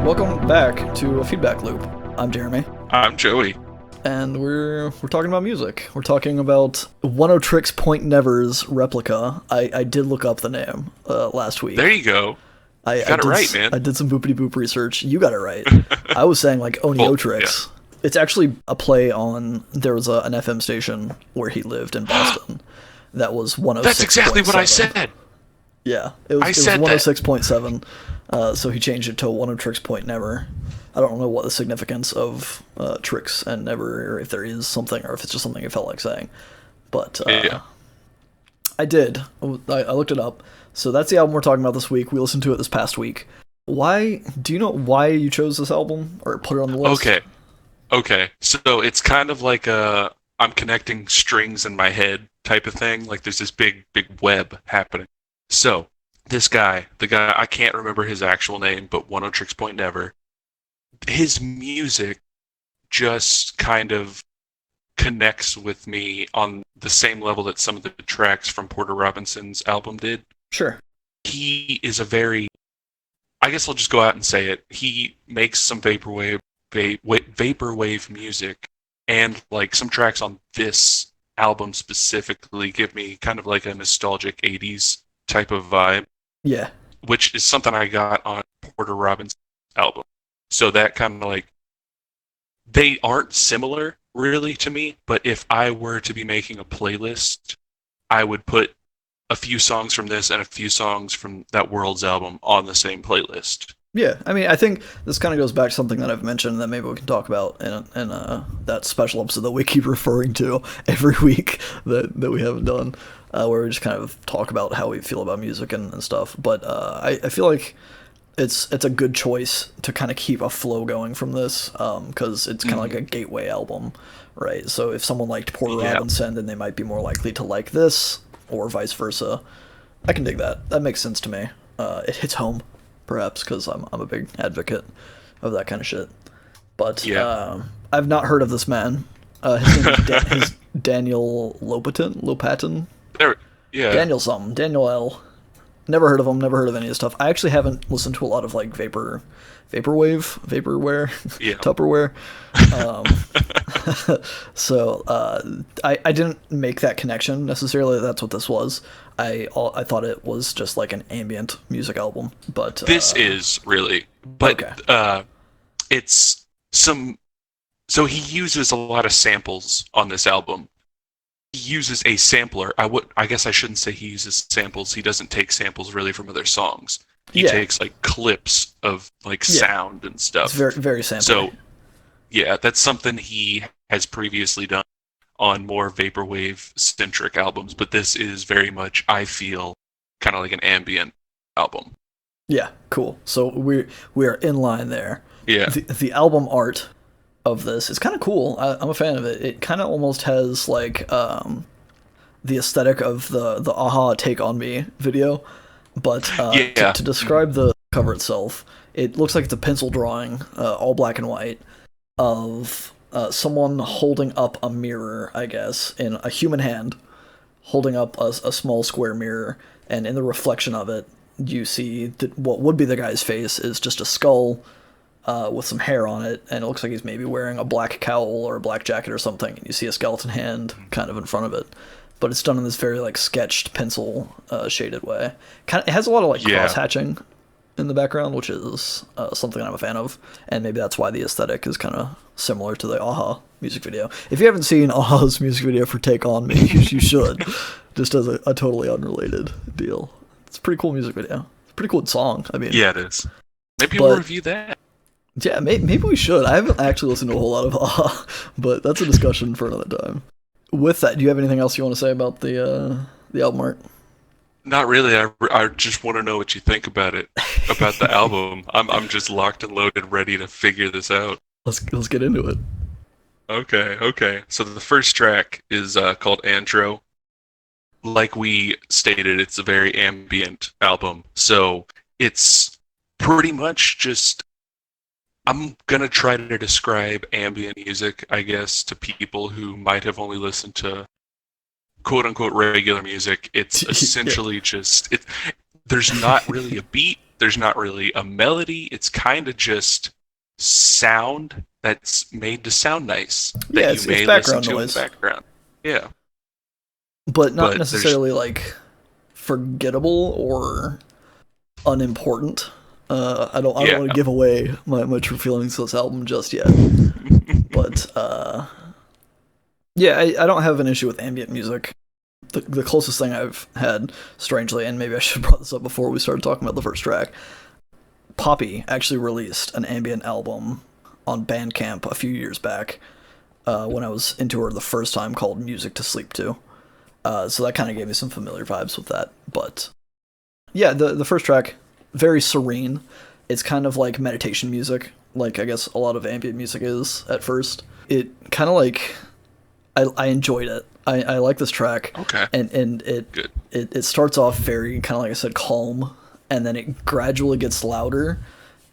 Welcome back to a feedback loop. I'm Jeremy, I'm Joey. and we're talking about music. We're talking about Oneohtrix Point Never's Replica. I did look up the name last week. There you go. I got it did right, man. I did some boopity boop research. You got it right. I was saying like Oneohtrix. Well, It's actually a play on, there was an FM station where he lived in Boston that was 106.7. That's exactly what I said. Yeah, it was 106.7, so he changed it to Oneohtrix Point Never. I don't know what the significance of tricks and never, or if there is something, or if it's just something I felt like saying. But Yeah. I did. I looked it up. So that's the album we're talking about this week. We listened to it this past week. Do you know why you chose this album, or put it on the list? Okay. So it's kind of like I'm connecting strings in my head type of thing. Like there's this big web happening. So this guy, the guy, I can't remember his actual name, but Oneohtrix Point Never, his music just kind of connects with me on the same level that some of the tracks from Porter Robinson's album did. Sure. He is I guess I'll just go out and say it. He makes some vaporwave music, and like some tracks on this album specifically give me kind of like a nostalgic 80s type of vibe. Yeah. Which is something I got on Porter Robinson's album. So that kind of like, they aren't similar really to me, but if I were to be making a playlist, I would put a few songs from this and a few songs from that World's album on the same playlist. Yeah, I mean, I think this kind of goes back to something that I've mentioned that maybe we can talk about in that special episode that we keep referring to every week that we haven't done, where we just kind of talk about how we feel about music and stuff. But I feel like it's a good choice to kind of keep a flow going from this, because it's kind of like a gateway album, right? So if someone liked Porter Robinson, then they might be more likely to like this, or vice versa. I can dig that. That makes sense to me. It hits home, perhaps, because I'm a big advocate of that kind of shit. But I've not heard of this man. His name is Daniel Lopatin. Daniel something. Daniel L. Never heard of him. Never heard of any of his stuff. I actually haven't listened to a lot of like vaporware, Tupperware. So I didn't make that connection necessarily. That's what this was. I thought it was just like an ambient music album, but this is really, but okay. It's some. So he uses a lot of samples on this album. He uses a sampler. I guess I shouldn't say he uses samples. He doesn't take samples really from other songs. He takes like clips of like sound and stuff. It's very, very sampley. So yeah, that's something he has previously done on more vaporwave centric albums, but this is very much, I feel, kind of like an ambient album. Yeah, cool. So we are in line there. Yeah. The album art of this is kind of cool. I'm a fan of it. It kind of almost has like the aesthetic of the Aha Take On Me video, but to describe the cover itself, it looks like it's a pencil drawing, all black and white, of someone holding up a mirror, I guess, in a human hand, holding up a small square mirror, and in the reflection of it, you see that what would be the guy's face is just a skull with some hair on it, and it looks like he's maybe wearing a black cowl or a black jacket or something, and you see a skeleton hand kind of in front of it. But it's done in this very like sketched pencil shaded way. It has a lot of like cross hatching in the background, which is something I'm a fan of, and maybe that's why the aesthetic is kind of similar to the Aha music video. If you haven't seen Aha's music video for Take On Me, you should, just as a totally unrelated deal. It's a pretty cool music video. It's a pretty cool song. I mean, yeah, it is. Maybe we'll review that. Yeah, maybe we should. I haven't actually listened to a whole lot of Aha, but that's a discussion for another time. With that, do you have anything else you want to say about the album art? Not really. I just want to know what you think about it, about the album. I'm just locked and loaded, ready to figure this out. Let's get into it. Okay. So the first track is called Andro. Like we stated, it's a very ambient album. So it's pretty much just, I'm going to try to describe ambient music, I guess, to people who might have only listened to quote-unquote regular music. It's essentially just, there's not really a beat. there's not really a melody. It's kind of just sound that's made to sound nice that Yeah, you may it's listen background to in noise, the background. Yeah, but not but there's necessarily like forgettable or unimportant. I don't yeah. want to give away my true feelings to this album just yet, but yeah, I don't have an issue with ambient music. The closest thing I've had, strangely, and maybe I should have brought this up before we started talking about the first track, Poppy actually released an ambient album on Bandcamp a few years back when I was into her the first time, called Music to Sleep To. So that kind of gave me some familiar vibes with that. But yeah, the first track, very serene. It's kind of like meditation music, like I guess a lot of ambient music is at first. It kind of like I enjoyed it. I like this track. Okay. And Good. it starts off very kind of like I said, calm, and then it gradually gets louder,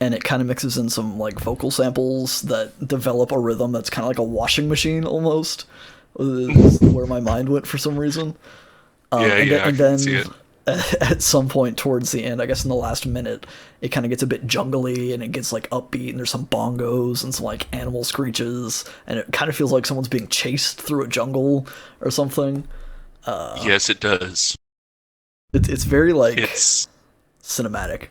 and it kind of mixes in some like vocal samples that develop a rhythm that's kind of like a washing machine almost. Is where my mind went for some reason. I And can see then it. at some point towards the end, I guess in the last minute, it kind of gets a bit jungly and it gets like upbeat, and there's some bongos and some like animal screeches, and it kind of feels like someone's being chased through a jungle or something. Yes, it does. It's very like It's cinematic.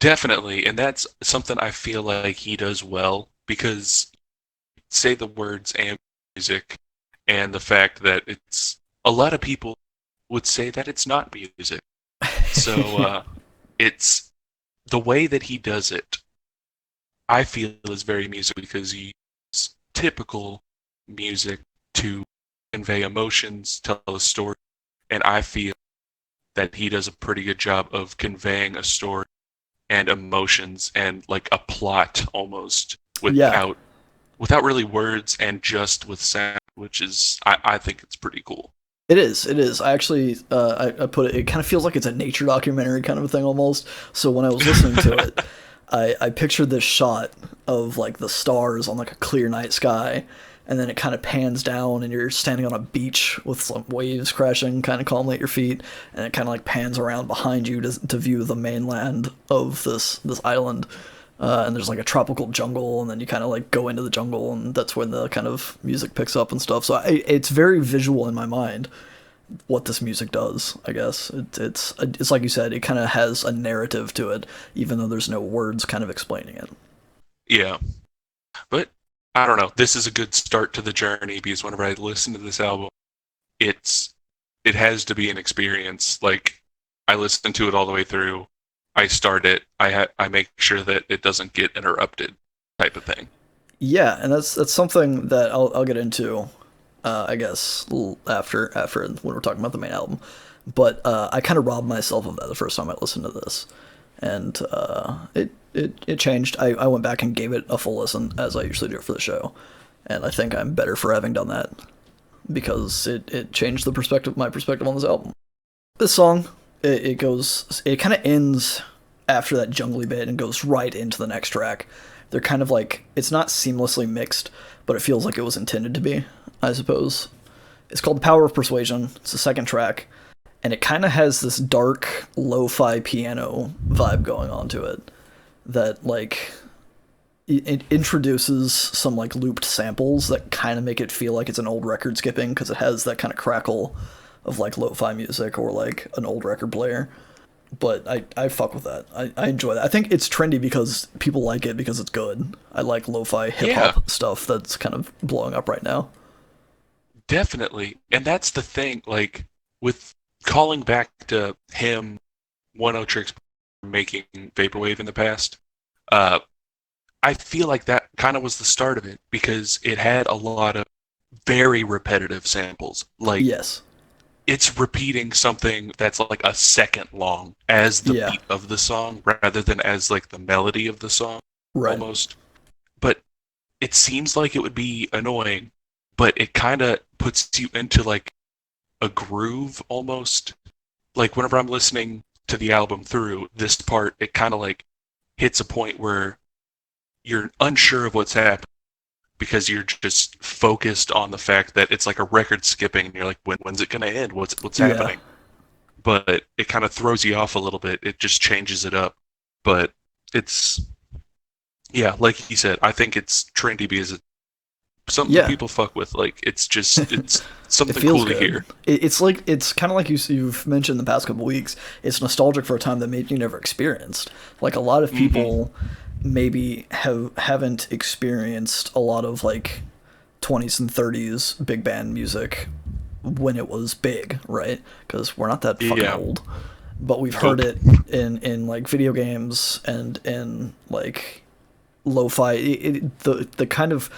definitely, and that's something I feel like he does well because say the words and music and the fact that it's a lot of people would say that it's not music. So it's the way that he does it, I feel is very music because he uses typical music to convey emotions, tell a story, and I feel that he does a pretty good job of conveying a story and emotions and like a plot almost Yeah, without really words and just with sound, which is I think it's pretty cool. it is. It is. I actually, I put it. It kind of feels like it's a nature documentary kind of a thing almost. So when I was listening to it, I pictured this shot of like the stars on like a clear night sky, and then it kind of pans down, and you're standing on a beach with some waves crashing kind of calmly at your feet, and it kind of like pans around behind you to view the mainland of this island. And there's like a tropical jungle, and then you kind of like go into the jungle, and that's when the kind of music picks up and stuff. So it's very visual in my mind what this music does. I guess it's like you said, it kind of has a narrative to it, even though there's no words kind of explaining it. Yeah, but I don't know. This is a good start to the journey because whenever I listen to this album, it's it has to be an experience. Like I listen to it all the way through. I start it. I make sure that it doesn't get interrupted, type of thing. Yeah, and that's something that I'll get into, I guess after when we're talking about the main album. But I kind of robbed myself of that the first time I listened to this, and it changed. I went back and gave it a full listen as I usually do for the show, and I think I'm better for having done that because it changed my perspective on this album. This song, it kind of ends after that jungly bit and goes right into the next track. They're kind of like, it's not seamlessly mixed, but it feels like it was intended to be, I suppose. It's called The Power of Persuasion. It's the second track, and it kind of has this dark lo-fi piano vibe going on to it that like it introduces some like looped samples that kind of make it feel like it's an old record skipping because it has that kind of crackle of like lo-fi music or like an old record player. But I fuck with that. I enjoy that. I think it's trendy because people like it because it's good. I like lo-fi hip-hop stuff that's kind of blowing up right now. Definitely. And that's the thing, like, with calling back to him, Oneohtrix making Vaporwave in the past, uh, I feel like that kind of was the start of it because it had a lot of very repetitive samples. Like, Yes. it's repeating something that's like a second long as the Yeah. beat of the song rather than as like the melody of the song Right. almost. But it seems like it would be annoying, but it kind of puts you into like a groove almost. Like whenever I'm listening to the album through this part, it kind of like hits a point where you're unsure of what's happening because you're just focused on the fact that it's like a record skipping and you're like, when's it gonna end? What's Yeah. happening? but it kind of throws you off a little bit. It just changes it up. But it's, yeah, like you said, I think it's trendy because it's something that people fuck with. Like, it's something cool to hear. It's kind of like you've mentioned the past couple weeks. It's nostalgic for a time that maybe you never experienced. Like, a lot of people maybe haven't experienced a lot of like 20s and 30s big band music when it was big, right? Because we're not that fucking old, but we've heard it in like video games and in like lo-fi. The kind of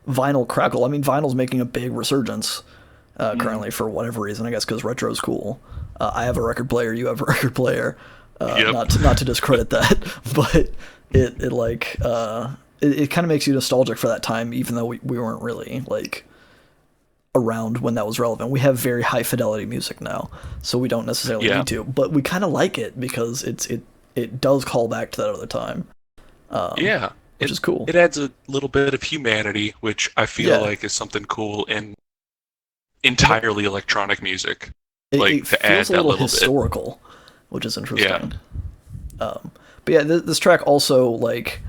vinyl crackle. I mean, vinyl's making a big resurgence currently for whatever reason. I guess because retro's cool. I have a record player. You have a record player. Not to discredit that, but it kind of makes you nostalgic for that time, even though we weren't really like around when that was relevant. We have very high fidelity music now, so we don't necessarily need to, but we kind of like it because it does call back to that other time. Which is cool. It adds a little bit of humanity, which I feel like is something cool in entirely electronic music. It feels a little historical, which is interesting. But yeah, this track also, like,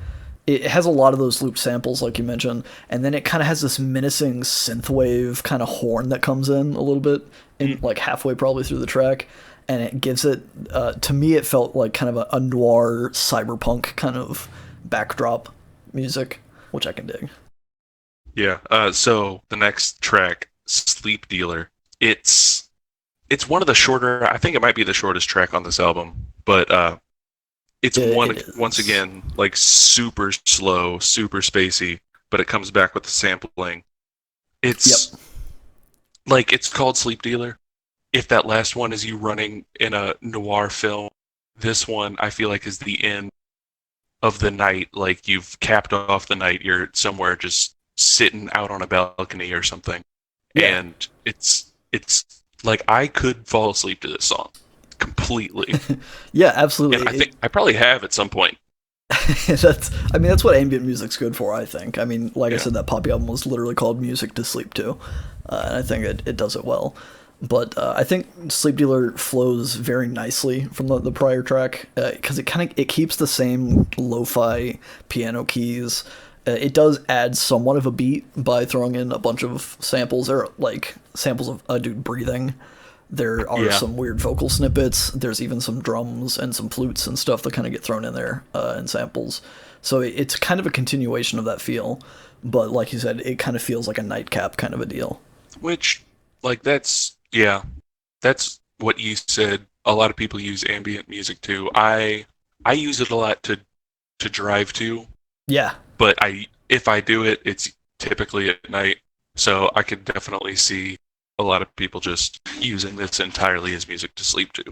it has a lot of those loop samples, like you mentioned, and then it kind of has this menacing synthwave kind of horn that comes in a little bit, like halfway probably through the track, and it gives it, to me, it felt like kind of a noir cyberpunk kind of backdrop music, which I can dig. Yeah. So the next track, Sleep Dealer, it's one of the shorter. I think it might be the shortest track on this album, but once again like super slow, super spacey, but it comes back with the sampling. It's like, it's called Sleep Dealer. If that last one is you running in a noir film, this one I feel like is the end of the night. Like, you've capped off the night, you're somewhere just sitting out on a balcony or something, and it's like, I could fall asleep to this song completely. Yeah, absolutely. And I think I probably have at some point. That's what ambient music's good for, I think. I mean, like I said, that Poppy album was literally called Music to Sleep To, and I think it does it well. But I think Sleep Dealer flows very nicely from the prior track, because it keeps the same lo-fi piano keys. It does add somewhat of a beat by throwing in a bunch of samples. There are like samples of a dude breathing. There are some weird vocal snippets. There's even some drums and some flutes and stuff that kind of get thrown in there in samples. So it's kind of a continuation of that feel. But like you said, it kind of feels like a nightcap kind of a deal. Which, like, that's what you said. A lot of people use ambient music too. I use it a lot to drive to. Yeah. But if I do it, it's typically at night. So I could definitely see a lot of people just using this entirely as music to sleep to.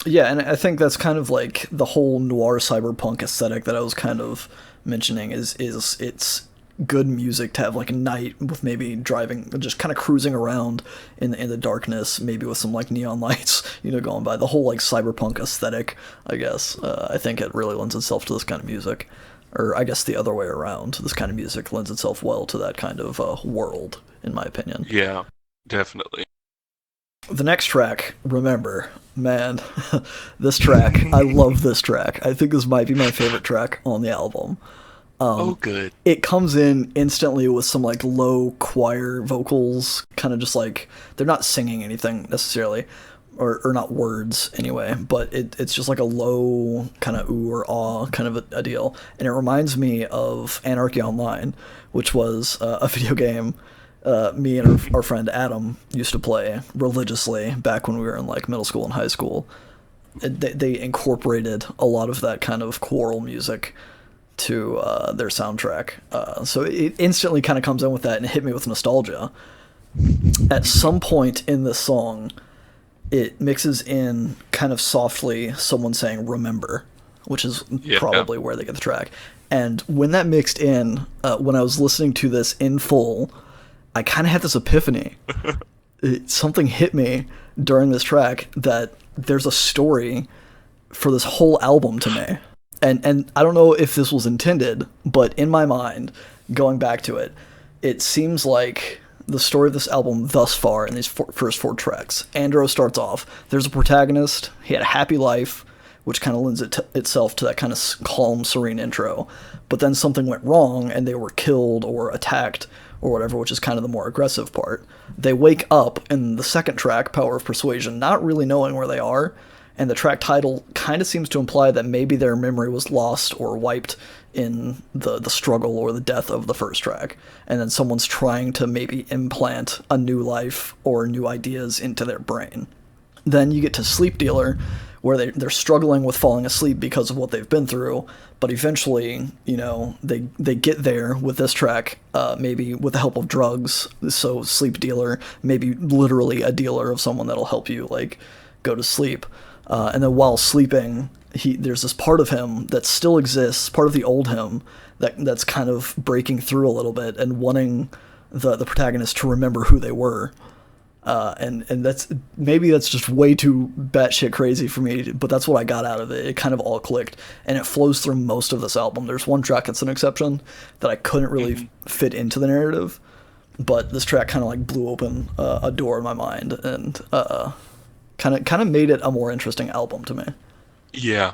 Yeah, and I think that's kind of like the whole noir cyberpunk aesthetic that I was kind of mentioning is it's good music to have like a night with maybe driving, just kind of cruising around in the darkness, maybe with some like neon lights, going by. The whole like cyberpunk aesthetic, I guess. I think it really lends itself to this kind of music. Or I guess the other way around. This kind of music lends itself well to that kind of world, in my opinion. Yeah, definitely. The next track, Remember, man, this track, I love this track. I think this might be my favorite track on the album. Good. It comes in instantly with some like low choir vocals, kind of just like, they're not singing anything necessarily, or not words anyway, but it's just like a low kind of ooh or ah kind of a deal. And it reminds me of Anarchy Online, which was a video game me and our friend Adam used to play religiously back when we were in like middle school and high school. They incorporated a lot of that kind of choral music to their soundtrack. So it instantly kind of comes in with that and it hit me with nostalgia. At some point in this song, it mixes in kind of softly someone saying remember, which is probably where they get the track. And when that mixed in, when I was listening to this in full, I kind of had this epiphany. Something hit me during this track that there's a story for this whole album to me. And I don't know if this was intended, but in my mind, going back to it, it seems like the story of this album thus far in these first 4 tracks. Andro starts off. There's a protagonist. He had a happy life, which kind of lends itself to that kind of calm, serene intro. But then something went wrong, and they were killed or attacked or whatever, which is kind of the more aggressive part. They wake up in the second track, Power of Persuasion, not really knowing where they are, and the track title kind of seems to imply that maybe their memory was lost or wiped in the struggle or the death of the first track, and then someone's trying to maybe implant a new life or new ideas into their brain. Then you get to Sleep Dealer, where they're struggling with falling asleep because of what they've been through, but eventually, they get there with this track, maybe with the help of drugs. So Sleep Dealer, maybe literally a dealer of someone that'll help you, like, go to sleep. And then while sleeping, there's this part of him that still exists, part of the old him, that's kind of breaking through a little bit and wanting the protagonist to remember who they were. And that's just way too batshit crazy for me, but that's what I got out of it. It kind of all clicked, and it flows through most of this album. There's one track that's an exception that I couldn't really fit into the narrative, but this track kind of like blew open a door in my mind and kind of made it a more interesting album to me. Yeah.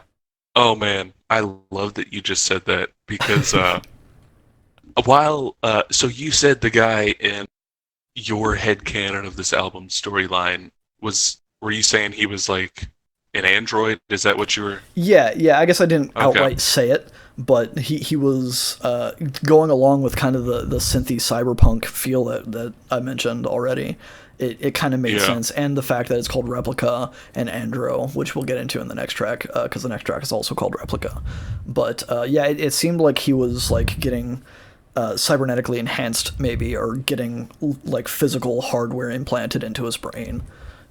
Oh man, I love that you just said that because so you said the guy in your headcanon of this album storyline were you saying he was like an android? Is that what you were? Yeah, I guess I didn't outright say it, but he was going along with kind of the synthy cyberpunk feel that I mentioned already. It kind of made sense, and the fact that it's called Replica and Andro, which we'll get into in the next track, because the next track is also called Replica. But it seemed like he was like getting cybernetically enhanced, maybe, or getting like physical hardware implanted into his brain,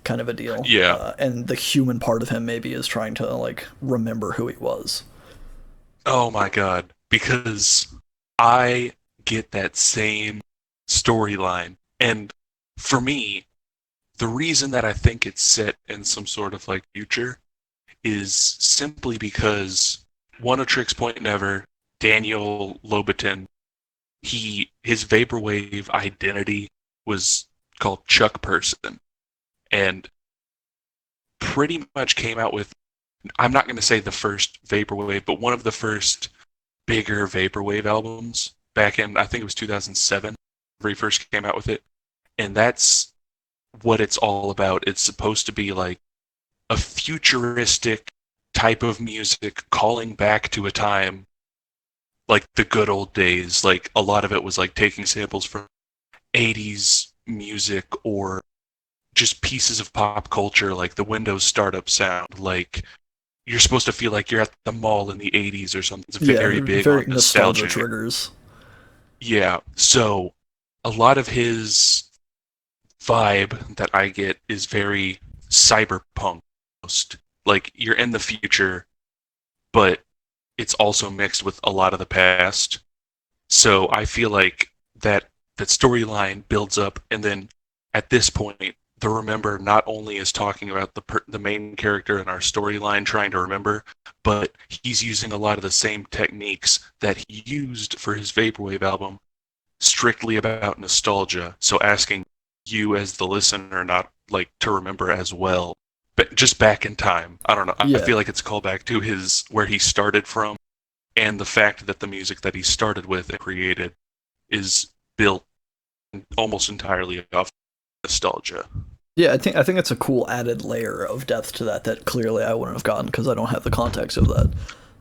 kind of a deal. Yeah. And the human part of him maybe is trying to like remember who he was. Oh my god, because I get that same storyline, and for me, the reason that I think it's set in some sort of like future is simply because Oneohtrix Point Never, Daniel Louboutin, his vaporwave identity was called Chuck Person, and pretty much came out with, I'm not going to say the first vaporwave, but one of the first bigger vaporwave albums back in, I think it was 2007, where he first came out with it. And that's what it's all about. It's supposed to be like a futuristic type of music calling back to a time like the good old days. Like a lot of it was like taking samples from 80s music or just pieces of pop culture, like the Windows startup sound. Like you're supposed to feel like you're at the mall in the 80s or something. It's very big on nostalgia triggers. Yeah, so a lot of his vibe that I get is very cyberpunk. Like you're in the future, but it's also mixed with a lot of the past. So I feel like that storyline builds up, and then at this point, the Remember not only is talking about the main character in our storyline trying to remember, but he's using a lot of the same techniques that he used for his Vaporwave album, strictly about nostalgia. So asking you as the listener not like to remember as well, but just back in time. I don't know. I feel like it's a callback to where he started from, and the fact that the music that he started with and created is built almost entirely off nostalgia. Yeah, I think it's a cool added layer of depth to that clearly I wouldn't have gotten because I don't have the context of that.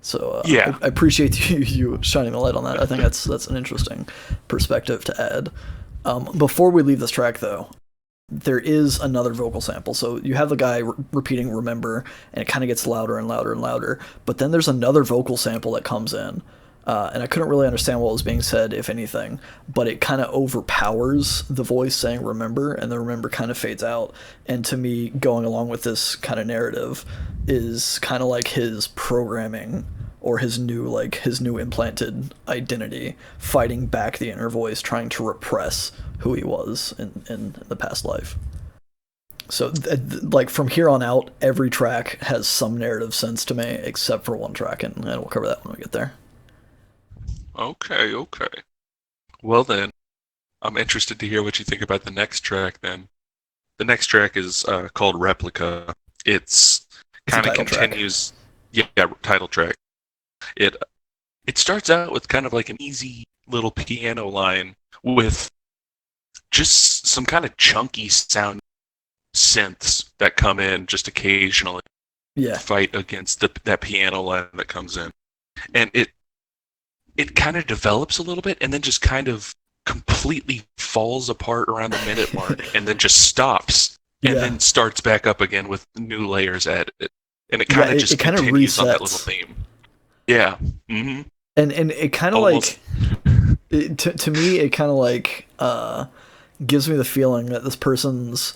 So I appreciate you shining a light on that. I think that's an interesting perspective to add. Before we leave this track, though, there is another vocal sample. So you have the guy repeating "Remember," and it kind of gets louder and louder and louder. But then there's another vocal sample that comes in, and I couldn't really understand what was being said, if anything. But it kind of overpowers the voice saying "Remember," and the "Remember" kind of fades out. And to me, going along with this kind of narrative is kind of like his programming, or his new implanted identity fighting back the inner voice, trying to repress who he was in the past life. So like from here on out, every track has some narrative sense to me, except for one track, and we'll cover that when we get there. Okay. Well then, I'm interested to hear what you think about the next track. Then the next track is called Replica. It's It's a kind of title track. continues. Yeah, title track. It it starts out with kind of like an easy little piano line with just some kind of chunky sound synths that come in just occasionally, Yeah, fight against that piano line that comes in, and it kind of develops a little bit, and then just kind of completely falls apart around the minute mark, and then just stops, and yeah, then starts back up again with new layers added, and it yeah. kind of It just kind of continues on that little resets, theme. Yeah, mm-hmm. and it kind of Almost. like to me it kind of like gives me the feeling that this person's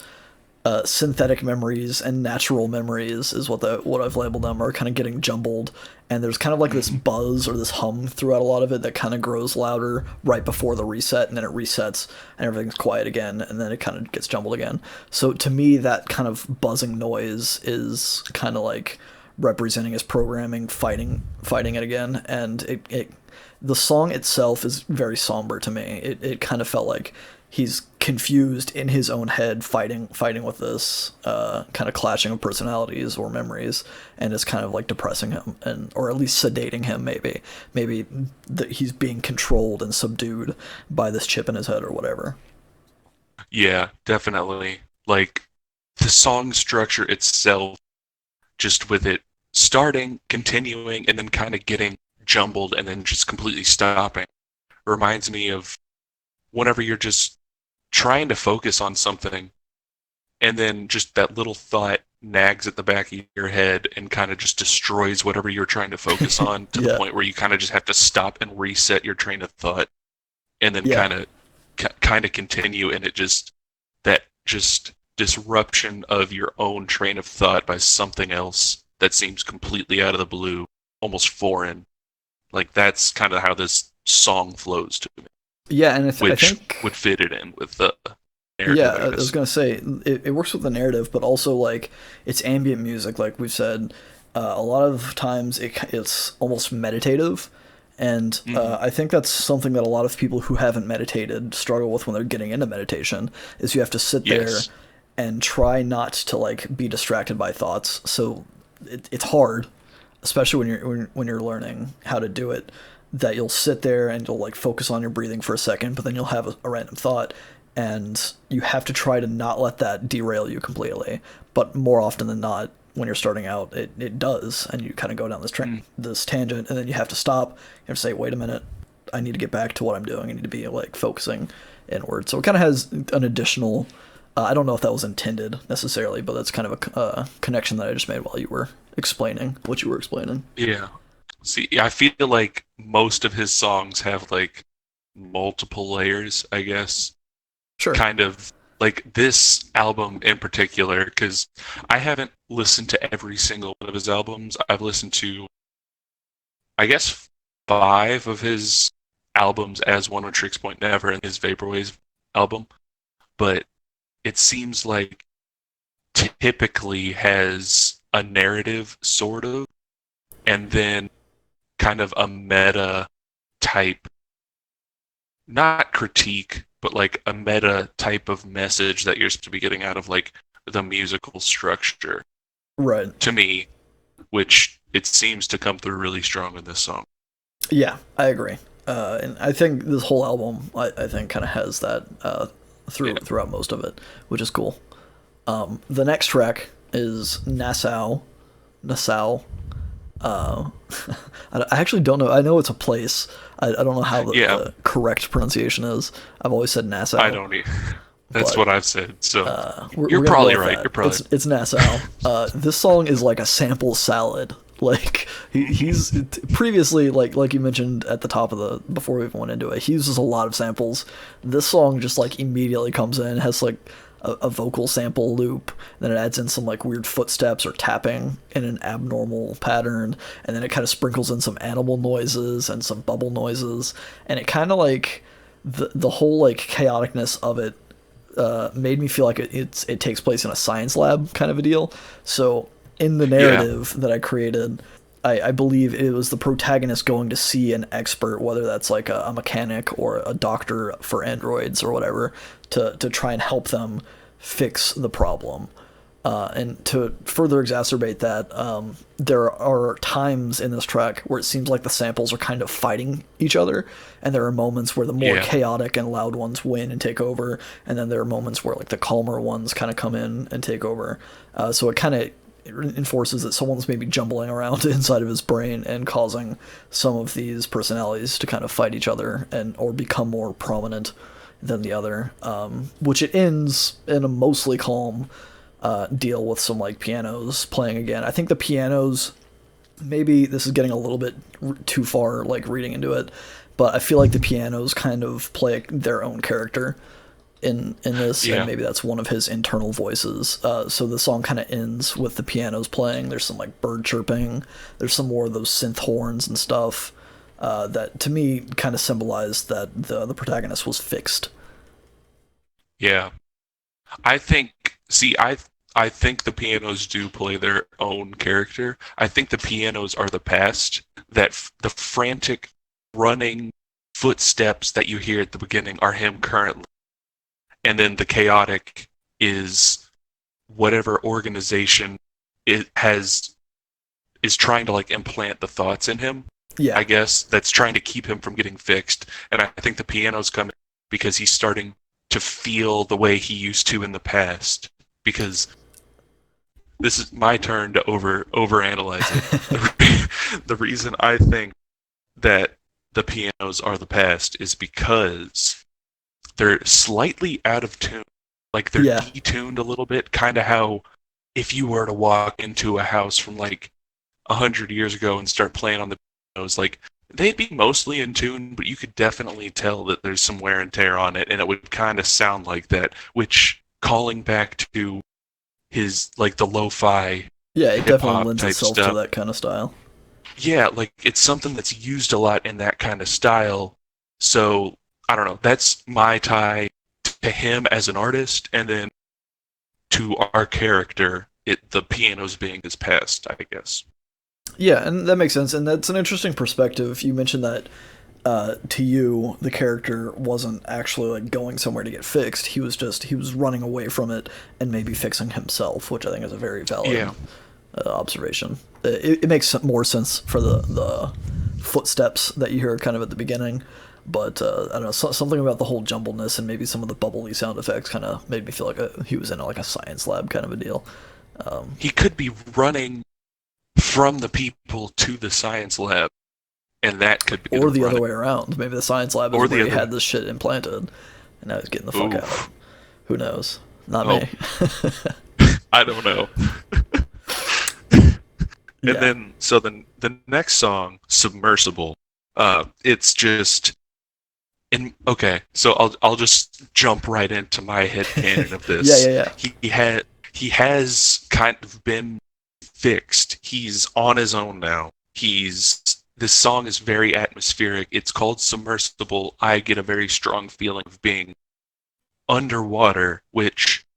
synthetic memories and natural memories is what I've labeled them are kind of getting jumbled, and there's kind of like this Mm-hmm. buzz or this hum throughout a lot of it that kind of grows louder right before the reset, and then it resets and everything's quiet again, and then it kind of gets jumbled again. So to me, that kind of buzzing noise is kind of like representing his programming fighting it again, and it the song itself is very somber to me. It kind of felt like he's confused in his own head, fighting with this kind of clashing of personalities or memories, and it's kind of like depressing him, and or at least sedating him. Maybe that he's being controlled and subdued by this chip in his head or whatever. Yeah, definitely. Like the song structure itself, just with it starting, continuing, and then kind of getting jumbled and then just completely stopping, reminds me of whenever you're just trying to focus on something and then just that little thought nags at the back of your head and kind of just destroys whatever you're trying to focus on to the Yeah, point where you kind of just have to stop and reset your train of thought and then yeah, kind of continue, and it just that just disruption of your own train of thought by something else that seems completely out of the blue, almost foreign. Like that's kind of how this song flows to me, yeah. And I which think would fit it in with the yeah, narrative, I I was guess. gonna say it works with the narrative, but also like it's ambient music, like we've said. A lot of times it's almost meditative, and Hmm. I think that's something that a lot of people who haven't meditated struggle with when they're getting into meditation. Is you have to sit there Yes. and try not to like be distracted by thoughts. So it's hard, especially when you're learning how to do it, that you'll sit there and you'll like focus on your breathing for a second, but then you'll have a random thought, and you have to try to not let that derail you completely. But more often than not, when you're starting out, it does, and you kind of go down Mm. this tangent, and then you have to stop. You have to say, wait a minute, I need to get back to what I'm doing. I need to be like focusing inward. So it kind of has an additional. I don't know if that was intended necessarily, but that's kind of a connection that I just made while you were explaining what you were explaining. Yeah. See, I feel like most of his songs have like multiple layers, I guess. Sure. Kind of like this album in particular, because I haven't listened to every single one of his albums. I've listened to, I guess, five of his albums as Oneohtrix Point Never and his Vaporwave album, but it seems like typically has a narrative, sort of, and then kind of a meta type, not critique, but like a meta type of message that you're supposed to be getting out of like the musical structure Right. to me, which it seems to come through really strong in this song. Yeah, I agree. And I think this whole album, I think, kind of has that Yeah. throughout most of it, which is cool. The next track is Nassau. Uh, I actually don't know. I know it's a place. I don't know how Yeah, the correct pronunciation is. I've always said I Nassau, don't e That's but what I've said. So we're you're gonna go probably with right. that. You're probably It's Nassau. This song is like a sample salad. Like he's previously like you mentioned at the top of the before we even went into it, he uses a lot of samples. This song just like immediately comes in, has like a vocal sample loop, then it adds in some like weird footsteps or tapping in an abnormal pattern, and then it kind of sprinkles in some animal noises and some bubble noises, and it kind of like the whole like chaoticness of it made me feel like it takes place in a science lab kind of a deal. So in the yeah. narrative that I created, I believe it was the protagonist going to see an expert, whether that's like a mechanic or a doctor for androids or whatever, to try and help them fix the problem. And to further exacerbate that, there are times in this track where it seems like the samples are kind of fighting each other, and there are moments where the more chaotic and loud ones win and take over, and then there are moments where like the calmer ones kind of come in and take over. So it kind of enforces that someone's maybe jumbling around inside of his brain and causing some of these personalities to kind of fight each other and or become more prominent than the other, which it ends in a mostly calm deal with some like pianos playing again. I think the pianos, maybe this is getting a little bit too far like reading into it, but I feel like the pianos kind of play their own character in this, and maybe that's one of his internal voices. So the song kind of ends with the pianos playing. There's some like bird chirping. There's some more of those synth horns and stuff that to me kind of symbolized that the protagonist was fixed. Yeah, I think. See, I think the pianos do play their own character. I think the pianos are the past. That the frantic running footsteps that you hear at the beginning are him currently. And then the chaotic is whatever organization is trying to like implant the thoughts in him. Yeah. I guess that's trying to keep him from getting fixed. And I think the pianos come in because he's starting to feel the way he used to in the past. Because this is my turn to overanalyze it. The reason I think that the pianos are the past is because they're slightly out of tune. Like they're detuned a little bit, kind of how if you were to walk into a house from like 100 years ago and start playing on the pianos, like they'd be mostly in tune, but you could definitely tell that there's some wear and tear on it, and it would kind of sound like that, which calling back to his like the lo-fi it definitely lends type itself stuff. to that kind of style. Yeah, like it's something that's used a lot in that kind of style. So I don't know. That's my tie to him as an artist, and then to our character, the pianos being his past, I guess. Yeah, and that makes sense, and that's an interesting perspective. You mentioned that to you, the character wasn't actually like going somewhere to get fixed. He was running away from it and maybe fixing himself, which I think is a very valid observation. It makes more sense for the footsteps that you hear kind of at the beginning. But I don't know, something about the whole jumbledness and maybe some of the bubbly sound effects kind of made me feel like he was in like a science lab kind of a deal. He could be running from the people to the science lab, and that could be or the other way around. Maybe the science lab is where he had this shit implanted, and now he's getting the fuck out. Who knows? Not me. I don't know. And then, so the next song, Submersible, it's just. Okay, so I'll just jump right into my headcanon of this. He has kind of been fixed. He's on his own now. This song is very atmospheric. It's called Submersible. I get a very strong feeling of being underwater, which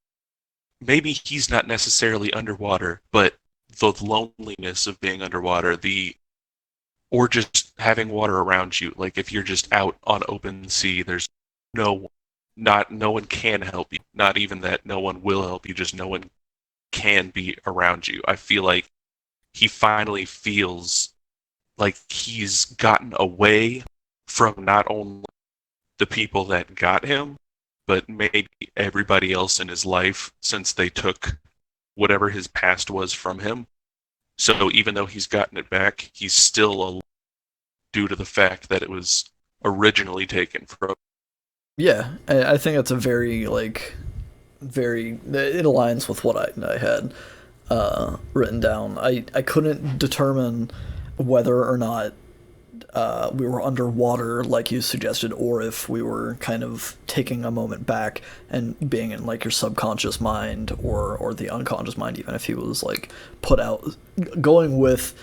maybe he's not necessarily underwater, but the loneliness of being underwater, or just having water around you. Like if you're just out on open sea, there's no one can help you. Not even that no one will help you, just no one can be around you. I feel like he finally feels like he's gotten away from not only the people that got him, but maybe everybody else in his life since they took whatever his past was from him. So even though he's gotten it back, he's still alone due to the fact that it was originally taken from. Yeah, I think that's a very, it aligns with what I had written down. I couldn't determine whether or not we were underwater, like you suggested, or if we were kind of taking a moment back and being in like your subconscious mind or the unconscious mind, even if he was like put out. Going with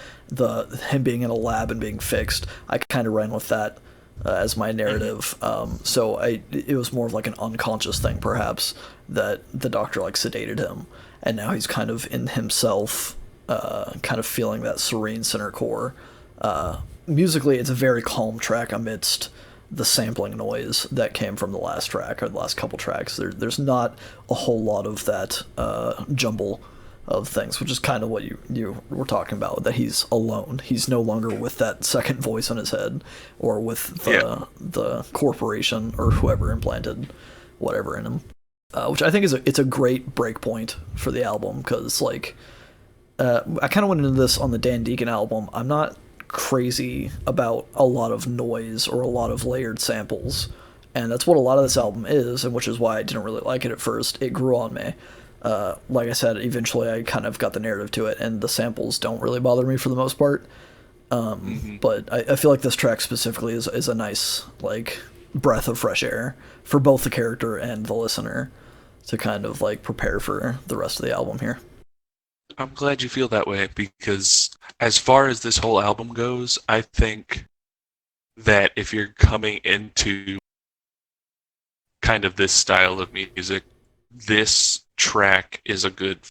him being in a lab and being fixed, I kind of ran with that as my narrative. So it was more of like an unconscious thing, perhaps, that the doctor like sedated him, and now he's kind of in himself, kind of feeling that serene center core. Musically, it's a very calm track amidst the sampling noise that came from the last track or the last couple tracks. There's not a whole lot of that jumble of things, which is kind of what you were talking about, that he's alone. He's no longer with that second voice in his head or with the corporation or whoever implanted whatever in him. Which I think it's a great break point for the album, because like I kind of went into this on the Dan Deacon album. I'm not crazy about a lot of noise or a lot of layered samples, and that's what a lot of this album is, and which is why I didn't really like it at first. It grew on me. Like I said, eventually I kind of got the narrative to it, and the samples don't really bother me for the most part. But I feel like this track specifically is a nice like breath of fresh air for both the character and the listener to kind of like prepare for the rest of the album here. I'm glad you feel that way, because as far as this whole album goes, I think that if you're coming into kind of this style of music, this track is a good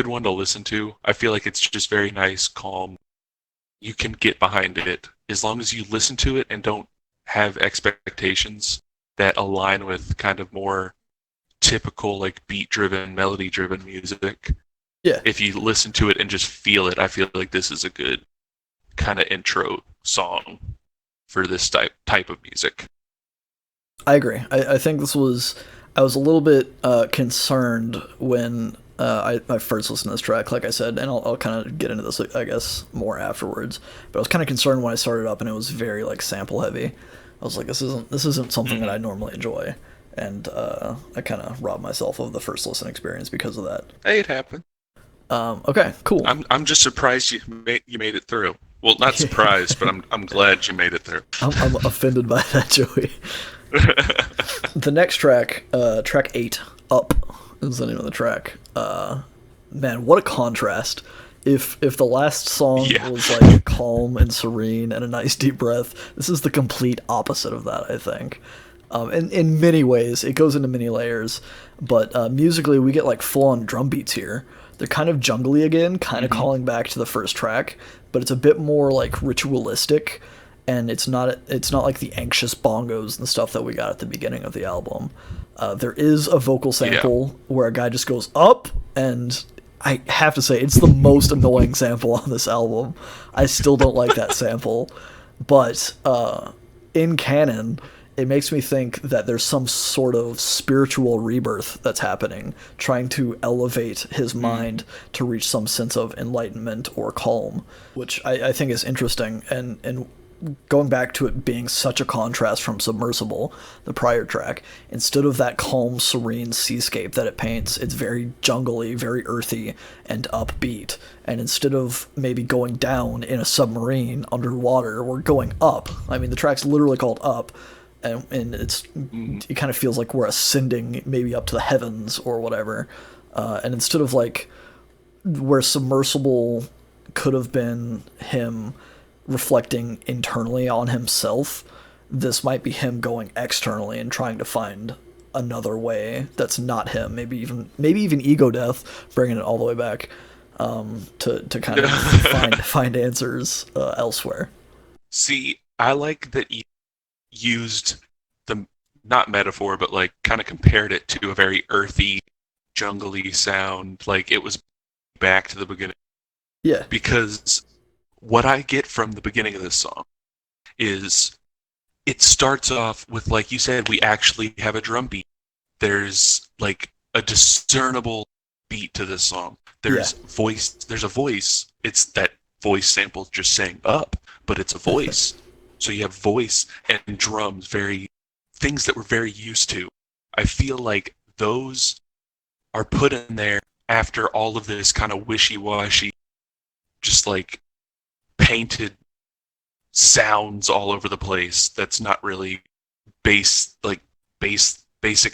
one to listen to. I feel like it's just very nice, calm. You can get behind it as long as you listen to it and don't have expectations that align with kind of more typical like beat-driven, melody-driven music. Yeah. If you listen to it and just feel it, I feel like this is a good kind of intro song for this type of music. I agree. I think this was... I was a little bit concerned when I first listened to this track, like I said, and I'll kind of get into this, I guess, more afterwards. But I was kind of concerned when I started up and it was very like sample heavy. I was like, this isn't something that I normally enjoy, and I kind of robbed myself of the first listen experience because of that. Hey, it happened. Okay, cool. I'm just surprised you made it through. Well, not surprised, but I'm glad you made it through. I'm offended by that, Joey. The next track, track 8, Up, is the name of the track. Man, what a contrast. If the last song was like calm and serene and a nice deep breath, this is the complete opposite of that, I think. In many ways, it goes into many layers, but musically we get like full-on drum beats here. They're kind of jungly again, kind of calling back to the first track, but it's a bit more like ritualistic, and it's not like the anxious bongos and stuff that we got at the beginning of the album. There is a vocal sample where a guy just goes up, and I have to say it's the most annoying sample on this album. I still don't like that sample, but in canon, it makes me think that there's some sort of spiritual rebirth that's happening, trying to elevate his mind to reach some sense of enlightenment or calm, which I think is interesting. And going back to it being such a contrast from Submersible, the prior track, instead of that calm, serene seascape that it paints, it's very jungly, very earthy, and upbeat. And instead of maybe going down in a submarine underwater, we're going up. I mean, the track's literally called Up, and it kind of feels like we're ascending maybe up to the heavens or whatever. And instead of like where Submersible could have been him reflecting internally on himself, this might be him going externally and trying to find another way that's not him. Maybe even ego death, bringing it all the way back to kind of find answers elsewhere. See, I like that you used the, not metaphor, but like kind of compared it to a very earthy, jungly sound. Like it was back to the beginning. Yeah. Because what I get from the beginning of this song is it starts off with, like you said, we actually have a drum beat. There's like a discernible beat to this song. There's a voice. It's that voice sample just saying up, but it's a voice. So you have voice and drums, things that we're very used to. I feel like those are put in there after all of this kind of wishy-washy, just like painted sounds all over the place. That's not really basic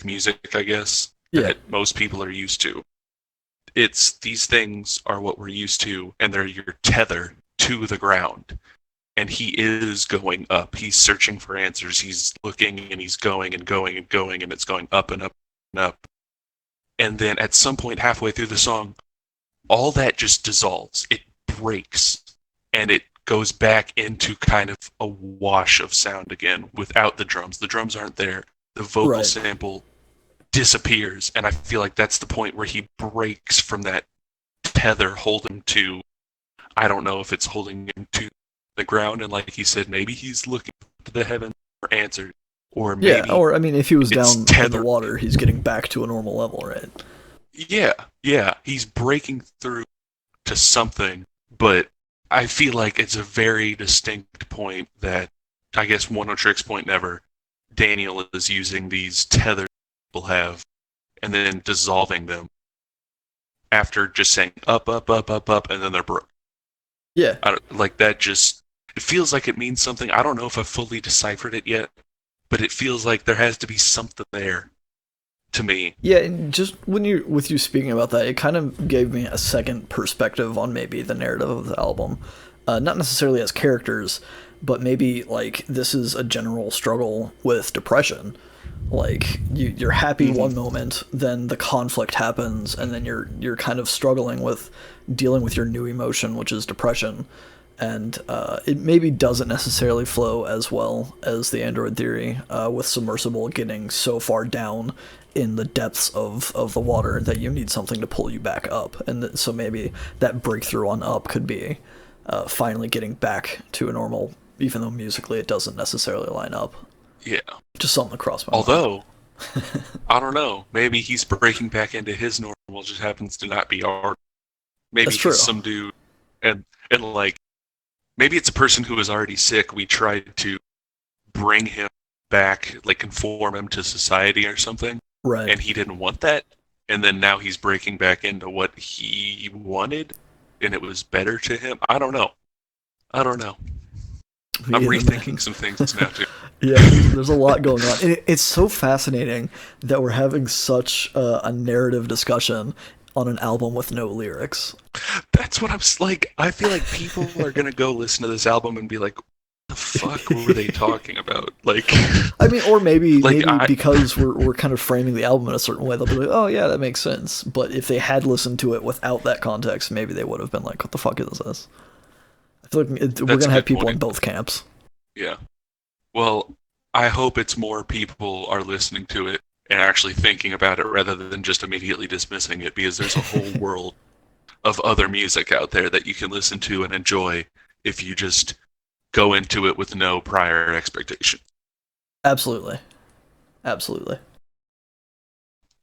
music, I guess, that most people are used to. It's these things are what we're used to, and they're your tether to the ground. And he is going up. He's searching for answers. He's looking, and he's going and going and going, and it's going up and up and up. And then at some point halfway through the song, all that just dissolves. It breaks, and it goes back into kind of a wash of sound again without the drums. The drums aren't there. The vocal sample disappears, and I feel like that's the point where he breaks from that tether holding to, I don't know if it's holding him to the ground, and like he said, maybe he's looking to the heavens for answers, or maybe or I mean, if he was down tethered in the water, he's getting back to a normal level, right? Yeah, he's breaking through to something, but I feel like it's a very distinct point that I guess Oneohtrix Point Never, Daniel is using these tethers people have and then dissolving them after just saying up, up, up, up, up, and then they're broke. Yeah. Like that just, it feels like it means something. I don't know if I've fully deciphered it yet, but it feels like there has to be something there to me. Yeah, and just with you speaking about that, it kind of gave me a second perspective on maybe the narrative of the album. Not necessarily as characters, but maybe like this is a general struggle with depression. Like you're happy one moment, then the conflict happens, and then you're kind of struggling with dealing with your new emotion, which is depression. And it maybe doesn't necessarily flow as well as the Android Theory, with Submersible getting so far down in the depths of the water that you need something to pull you back up. And so maybe that breakthrough on Up could be finally getting back to a normal, even though musically it doesn't necessarily line up. Yeah. Just something across my mind. Although, I don't know, maybe he's breaking back into his normal, just happens to not be art. Maybe he's some dude, and like, maybe it's a person who was already sick. We tried to bring him back, like conform him to society or something. Right. And he didn't want that. And then now he's breaking back into what he wanted, and it was better to him. I don't know. I'm rethinking some things now, too. Yeah, there's a lot going on. It's so fascinating that we're having such a narrative discussion on an album with no lyrics. That's what I'm like. I feel like people are gonna go listen to this album and be like, "What the fuck were they talking about?" Like, I mean, or maybe because we're kind of framing the album in a certain way, they'll be like, "Oh yeah, that makes sense." But if they had listened to it without that context, maybe they would have been like, "What the fuck is this?" I feel like we're gonna have people in both camps. Yeah. Well, I hope it's more people are listening to it and actually thinking about it rather than just immediately dismissing it, because there's a whole world of other music out there that you can listen to and enjoy if you just go into it with no prior expectation. Absolutely.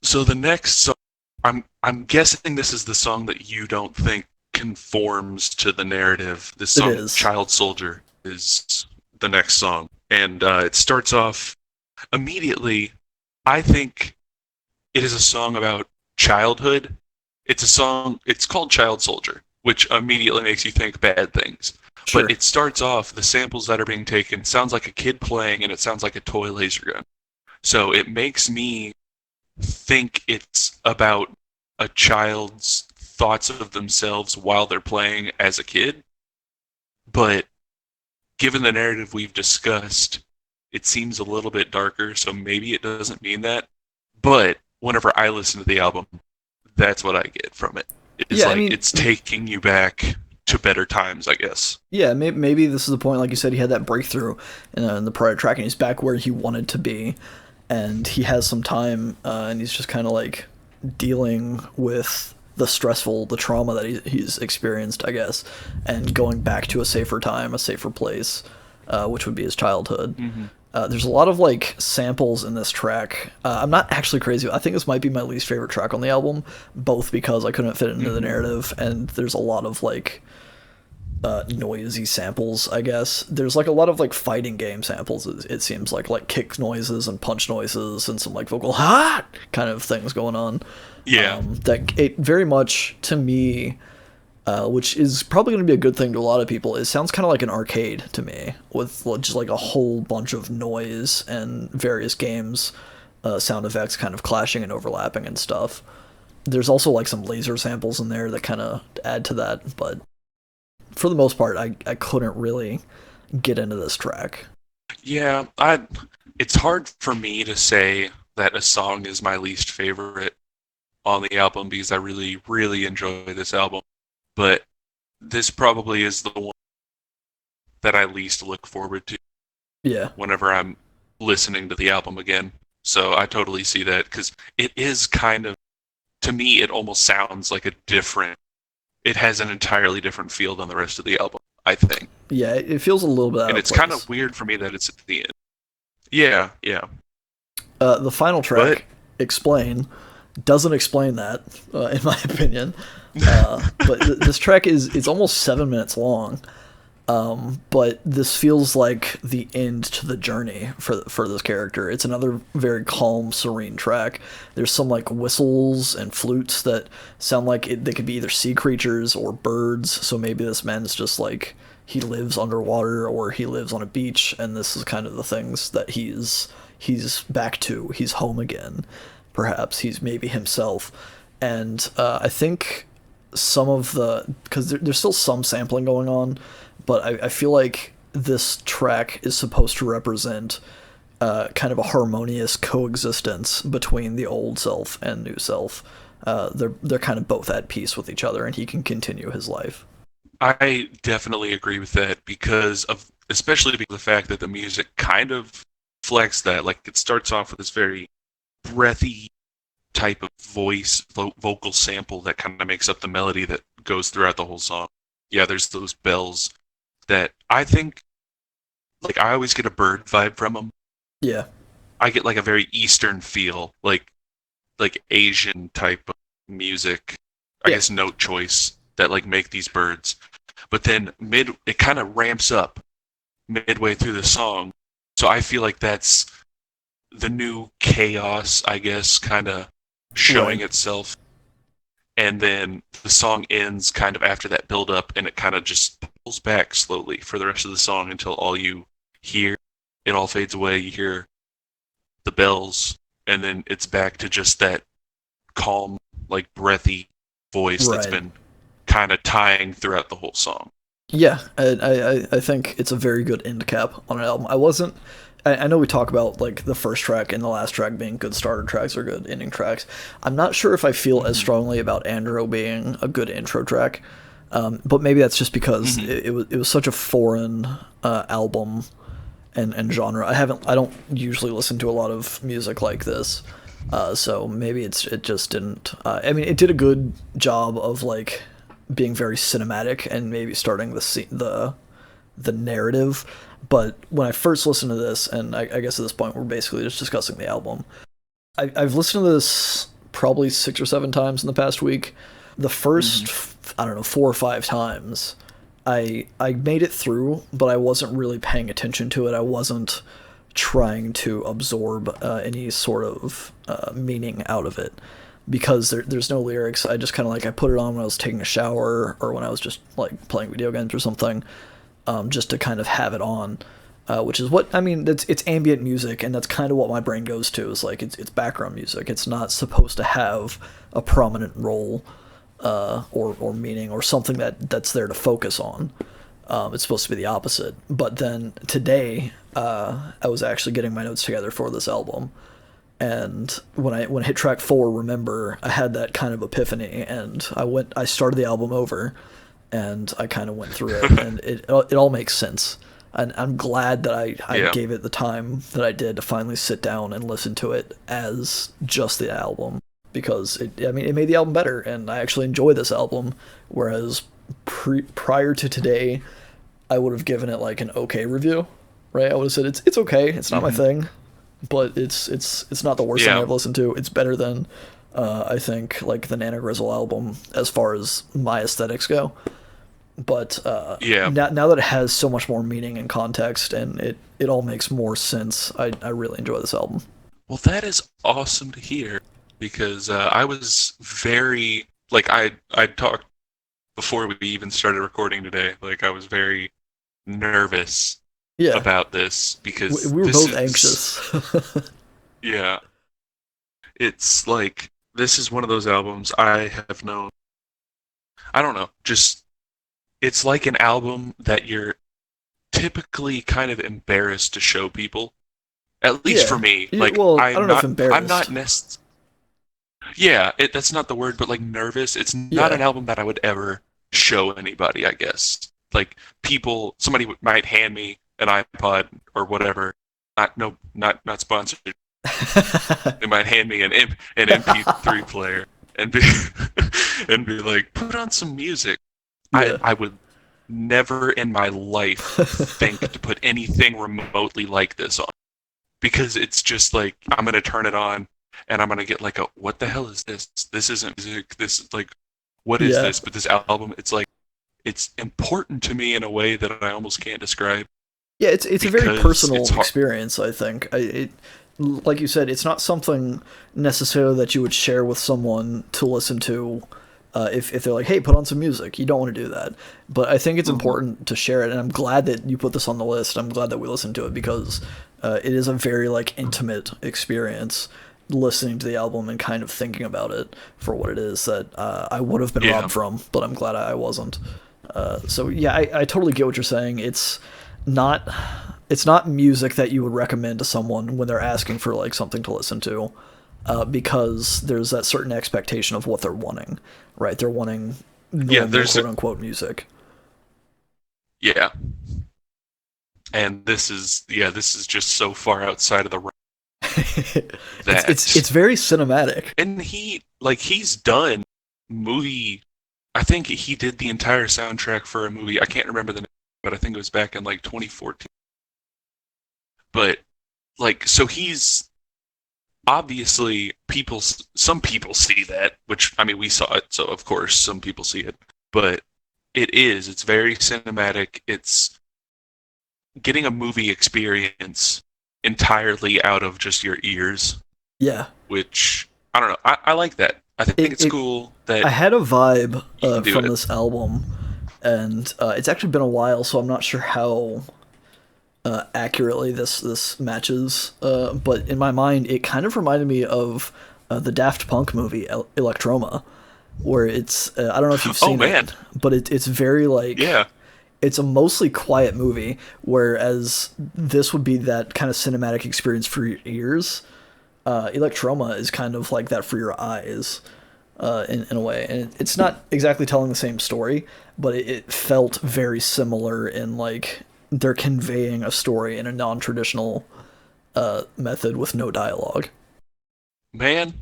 So the next song, I'm guessing this is the song that you don't think conforms to the narrative. This song, Child Soldier, is the next song. And it starts off immediately. I think it is a song about childhood. It's called Child Soldier, which immediately makes you think bad things. Sure. But it starts off, the samples that are being taken sounds like a kid playing, and it sounds like a toy laser gun. So it makes me think it's about a child's thoughts of themselves while they're playing as a kid. But given the narrative we've discussed, it seems a little bit darker, so maybe it doesn't mean that. But whenever I listen to the album, that's what I get from it. It's taking you back to better times, I guess. Yeah, maybe this is the point, like you said, he had that breakthrough in the prior track, and he's back where he wanted to be, and he has some time, and he's just kind of like dealing with the trauma that he's experienced, I guess, and going back to a safer time, a safer place, which would be his childhood. Mm-hmm. There's a lot of like samples in this track. I'm not actually crazy. I think this might be my least favorite track on the album, both because I couldn't fit it into the narrative, and there's a lot of like noisy samples, I guess. There's like a lot of like fighting game samples, it seems like kick noises and punch noises and some like vocal kind of things going on. Yeah. That it very much, to me, which is probably going to be a good thing to a lot of people, it sounds kind of like an arcade to me, with just like a whole bunch of noise and various games, sound effects kind of clashing and overlapping and stuff. There's also like some laser samples in there that kind of add to that, but for the most part, I couldn't really get into this track. Yeah, it's hard for me to say that a song is my least favorite, on the album because I really, really enjoy this album. But this probably is the one that I least look forward to Yeah. whenever I'm listening to the album again. So I totally see that because it is kind of, to me, it almost sounds like it has an entirely different feel than the rest of the album, I think. Yeah, it feels a little bit out And of it's kind place. of weird for me that it's at the end. Yeah, yeah. The final But, track, Explain, doesn't explain that, in my opinion. But this track is it's almost 7 minutes long. But this feels like the end to the journey for this character. It's another very calm, serene track. There's some like whistles and flutes that sound like they could be either sea creatures or birds. So maybe this man's just like he lives underwater or he lives on a beach, and this is kind of the things that he's back to. He's home again. Perhaps he's maybe himself, and I think some of because there's still some sampling going on, but I feel like this track is supposed to represent kind of a harmonious coexistence between the old self and new self. They're kind of both at peace with each other, and he can continue his life. I definitely agree with that especially because of the fact that the music kind of reflects that. Like it starts off with this very breathy type of vocal sample that kind of makes up the melody that goes throughout the whole song. Yeah, there's those bells that I think, like I always get a bird vibe from them. Yeah. I get like a very Eastern feel, like Asian type of music. I guess note choice that like make these birds. But then it kind of ramps up midway through the song. So I feel like that's the new chaos, I guess, kind of showing itself. And then the song ends kind of after that build up, and it kind of just pulls back slowly for the rest of the song until all you hear, it all fades away. You hear the bells, and then it's back to just that calm, like breathy voice that's been kind of tying throughout the whole song. Yeah, I think it's a very good end cap on an album. I know we talk about like the first track and the last track being good starter tracks or good ending tracks. I'm not sure if I feel as strongly about Andro being a good intro track, but maybe that's just because it was such a foreign album and genre. I don't usually listen to a lot of music like this, so maybe it just didn't. I mean, it did a good job of like being very cinematic and maybe starting the narrative. But when I first listened to this, and I guess at this point we're basically just discussing the album, I've listened to this probably 6 or 7 times in the past week. The first, I don't know, 4 or 5 times, I made it through, but I wasn't really paying attention to it. I wasn't trying to absorb any sort of meaning out of it, because there's no lyrics. I just kind of like I put it on when I was taking a shower or when I was just like playing video games or something. Just to kind of have it on, which is what I mean. It's ambient music, and that's kind of what my brain goes to. Is like it's background music. It's not supposed to have a prominent role or meaning or something that's there to focus on. It's supposed to be the opposite. But then today, I was actually getting my notes together for this album, and when I hit track 4, Remember, I had that kind of epiphany, and I started the album over. And I kind of went through it, and it all makes sense. And I'm glad that I gave it the time that I did to finally sit down and listen to it as just the album, because it made the album better, and I actually enjoy this album. Whereas prior to today, I would have given it like an okay review, right? I would have said it's okay, it's not my thing, but it's not the worst thing I've listened to. It's better than I think like the Nana Grizzle album as far as my aesthetics go. But now that it has so much more meaning and context, and it all makes more sense, I really enjoy this album. Well, that is awesome to hear, because I was very, like, I talked before we even started recording today, like I was very nervous about this, because we were both anxious. Yeah. It's like, this is one of those albums I have known, I don't know, just, it's like an album that you're typically kind of embarrassed to show people. At least for me. Like, well, I don't know if embarrassed. I'm not necessarily... Yeah, that's not the word, but like nervous. It's not Yeah. an album that I would ever show anybody, I guess. Like somebody might hand me an iPod or whatever. Not no, not sponsored. They might hand me an MP3 player and be and be like, put on some music. Yeah. I would never in my life think to put anything remotely like this on, because it's just like I'm gonna turn it on and I'm gonna get like a, what the hell is this? This isn't music. This is like, what is Yeah. this? But this album, it's like, it's important to me in a way that I almost can't describe, Yeah, it's a very because personal it's hard. experience, I think. Like you said, it's not something necessarily that you would share with someone to listen to if they're like, hey, put on some music. You don't want to do that. But I think it's important to share it, and I'm glad that you put this on the list. I'm glad that we listened to it, because it is a very like intimate experience listening to the album and kind of thinking about it for what it is that I would have been Yeah, robbed from, but I'm glad I wasn't. So yeah, I totally get what you're saying. Not it's not music that you would recommend to someone when they're asking for like something to listen to, because there's that certain expectation of what they're wanting, right? They're wanting yeah. normal quote unquote music. Yeah, and this is just so far outside of the realm It's that, very cinematic. and he's done movie. I think he did the entire soundtrack for a movie. I can't remember the name, but I think it was back in like 2014. But like, so he's obviously, some people see that, which, I mean, we saw it, so of course some people see it. But it's very cinematic. It's getting a movie experience entirely out of just your ears, Yeah. which I don't know. I like that. I think It, it's it cool I that had a vibe you can do from it. this album, and it's actually been a while, so I'm not sure how accurately this matches. But in my mind, it kind of reminded me of the Daft Punk movie Electroma, where it's I don't know if you've Oh seen man, it, but it's very like yeah, it's a mostly quiet movie, whereas this would be that kind of cinematic experience for your ears. Electroma is kind of like that for your eyes, in a way, and it's not exactly telling the same story, but it felt very similar in like they're conveying a story in a non-traditional method with no dialogue. man.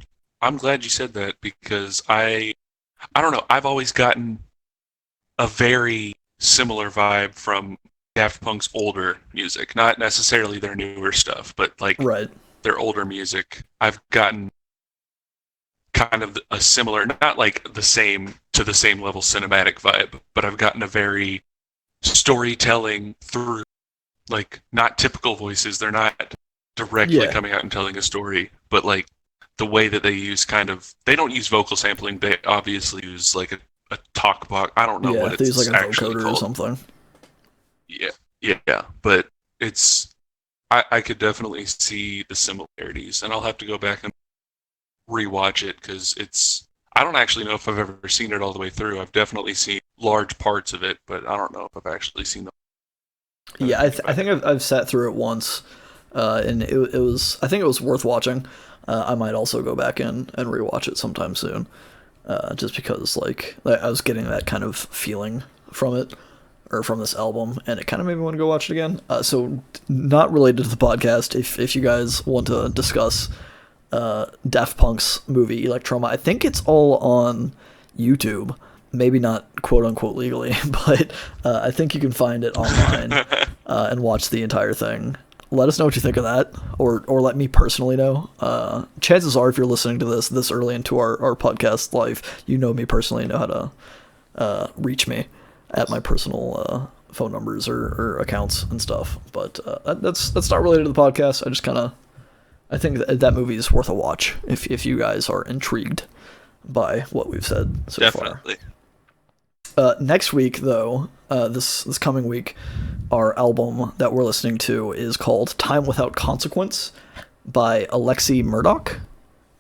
I'm glad you said that, because I don't know. I've always gotten a very similar vibe from Daft Punk's older music, not necessarily their newer stuff, but like Right. their older music. I've gotten kind of a similar, not like the same level cinematic vibe, but I've gotten a very storytelling through, like, not typical voices. They're not directly Yeah. coming out and telling a story, but like the way that they use they don't use vocal sampling. They obviously use like a talk box. I don't know Yeah. what They use like it's a actually vocoder or called. something. Yeah, yeah, but it's I could definitely see the similarities, and I'll have to go back and rewatch it, because I don't actually know if I've ever seen it all the way through. I've definitely seen large parts of it, but I don't know if I've actually seen them. I Yeah, think I about think it. I've sat through it once, and it was I think it was worth watching. I might also go back in and rewatch it sometime soon, just because like I was getting that kind of feeling from it or from this album, and it kind of made me want to go watch it again. So not related to the podcast. If you guys want to discuss Daft Punk's movie Electroma, I think it's all on YouTube. Maybe not quote unquote legally, but I think you can find it online and watch the entire thing. Let us know what you think of that, or let me personally know. Chances are, if you're listening to this early into our podcast life, you know me personally, know how to reach me at my personal phone numbers or accounts and stuff. But that's not related to the podcast. I think that movie is worth a watch if you guys are intrigued by what we've said so far. Definitely. Next week, though, this coming week, our album that we're listening to is called "Time Without Consequence" by Alexi Murdoch,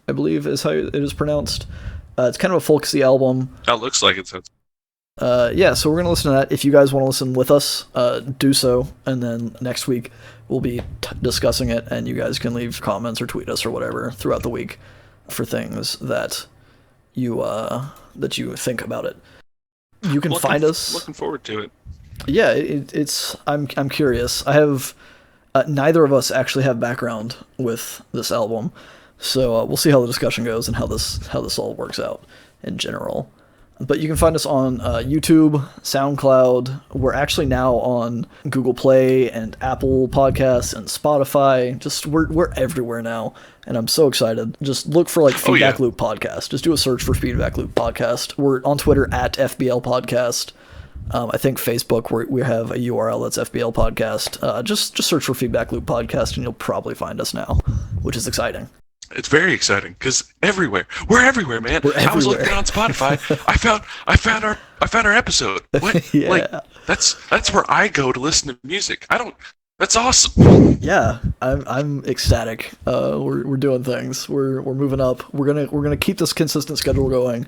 I believe is how it is pronounced. It's kind of a folksy album. That looks like it's. Yeah, so we're gonna listen to that. If you guys want to listen with us, do so, and then next week we'll be discussing it, and you guys can leave comments or tweet us or whatever throughout the week. for things that you think about it. You can find us. Looking forward to it. Yeah, it's. I'm curious. I have. Neither of us actually have background with this album, so we'll see how the discussion goes and how this all works out in general. But you can find us on YouTube, SoundCloud. We're actually now on Google Play and Apple Podcasts and Spotify. Just we're everywhere now, and I'm so excited. Just look for like Feedback Loop Podcast. Just do a search for Feedback Loop Podcast. We're on Twitter at FBL Podcast. I think Facebook we have a URL that's FBL Podcast. Just search for Feedback Loop Podcast, and you'll probably find us now, which is exciting. It's very exciting because we're everywhere, man. I was looking on Spotify. I found our episode. What? Yeah. Like that's where I go to listen to music. That's awesome. Yeah, I'm ecstatic. We're doing things. We're moving up. We're gonna keep this consistent schedule going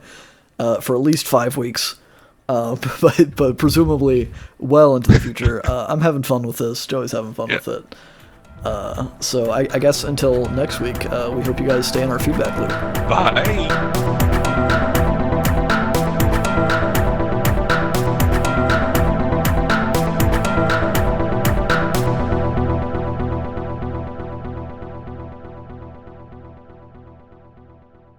for at least 5 weeks. But presumably well into the future. I'm having fun with this. Joey's having fun with it. So I guess until next week, we hope you guys stay in our feedback loop. Bye.